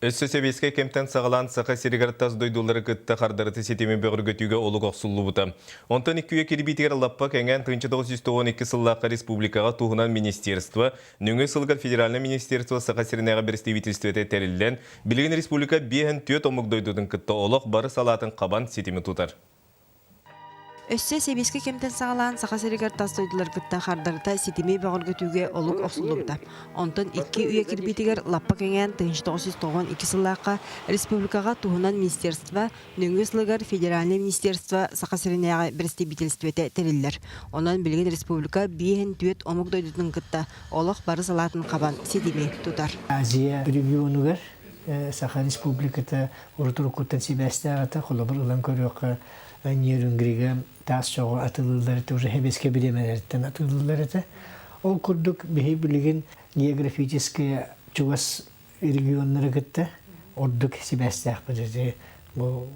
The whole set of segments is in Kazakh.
Өссө себеске кемтен сағалан сақа серігартас дойдулары кытта қардарыты сетеме бөгіргөтіге олық оқсулы бұта. Онтан 2 керебетер лаппа кәңген 1912 сыллаққа республикаға туғынан министерство, нөңі сылғар федеральный министерство сақа серінеға представительстветі тәрілден, білген республика бейін түйет омық дойдудың кытта олық бары салатын қабан сетеме тұтар. Өссө себеске кемтен сағалан сақа серігар тастойдылар кытта қардарыта сетеме бөгіргөтіге олық оқсулы бұта. Онтан 2 керебетер лаппа кәңген 1912 сыллаққа республикаға туғынан министерство, нөңі сылғар федеральный министерство сақа серінеға представительстветі тәрілдер. Онан білген республика бейін түйет омық дойдудың кытта олық бары салатын қабан сетеме тұтар. Азия регионугар Саха республиката урутурукуттан сибәстәгата холобыр улан көрөккө нерүнгриге тас чогы атылылары уже хебеске билемелерден атылылары ол курдук бихи билген географические чугас регионнары гытта ордук сибәстәк бирде бу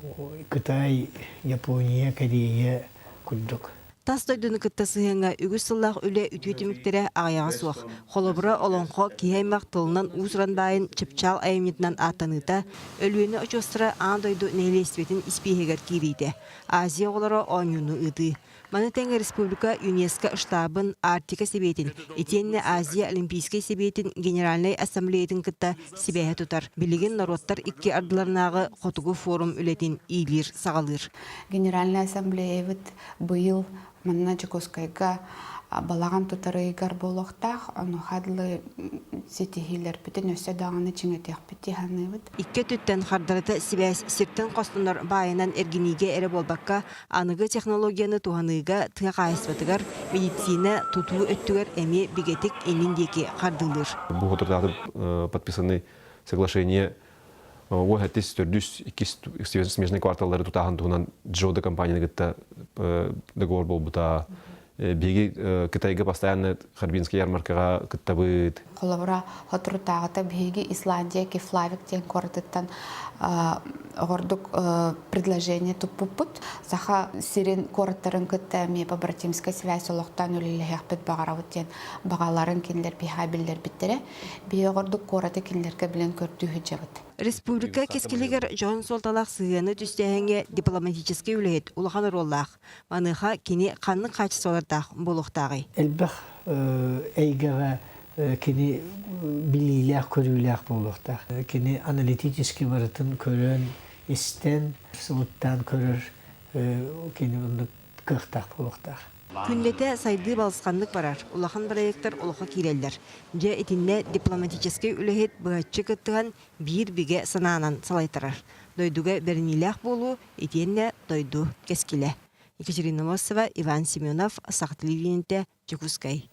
Кытай, Япония, Корея курдук. Тас дойдыны кытта сыйынга үгіз сыллақ үлі үтүйтіміктері ағаяға суақ. Холобыра олонқо кейаймақ тылынан ұзрандайын чыпчал айымнетінен аттаныта, өлуені очостыра аң дойду нейлестветін іспейгер кейбейді. Азия олары оңюны ыды. Маны тәңі республика ЮНЕСКО штабын Арктика себетін, етенне Азия Олимпийский себетін Генеральный ассамблеятын кытта себәйі тұтар. Білеген народтар 2 ардыларынағы қотугу форум үлетін ийлер сағалыр. Генеральный ассамблея бұйыл манна Чекоскайга балаган тутарыгар болохтах, ону хадлы сетихилер бүтін өсі дағаны чыңетех бітиханы бұд. 2 түттен қардарыты себәс сирттен қостынар байынан әргенеге әрі болбаққа анығы технологияны туғаныға тұға қайыспатығар медицина тұтуы өттігер әме бігетік еліндеке қардылыр. Бұл отырдағы подписаны соглашение Ол хәттес төрдүс 2 смежный кварталлары тутахан тугунан Джода компанияны гытта договор болбута. Беги Китайга постоянно Харбинский ярмаркага кыттабыт. Холобра хотрутагата беги Исландия Кефлавик тен кортыттан гордук предложение туппут. Саха сирен корттарын кытта ме побратимская связь олохтан үлелехек бит багаравыт тен багаларын кинлер бихабиллер биттере. Бие гордук кораты кинлерге билен көртүһү жабыт. Республика кескелегер Жон Солталақ сыйыны түстәңе дипломатический үлет улахан роллах. Маныха кини қанны қачысы олардақ болуқтағы. Элбэх эйгага кини билилях көрүлях болуқтақ. Кини аналитический барытын көрөн, истен, сылыттан көрөр, кини онды кықтақ болуқтақ. Күндете сайды балысқандық барар. Улахан проекттар улаха кирелдер. Же этинне дипломатический үлехет бұғатчы кыттыған бір биге сананан салайтырар. Дойдуға бернилях болу, етенне дойду кескіле. Екатерина Мосова, Иван Семенов, Сақ телевидениеде, Чекускай.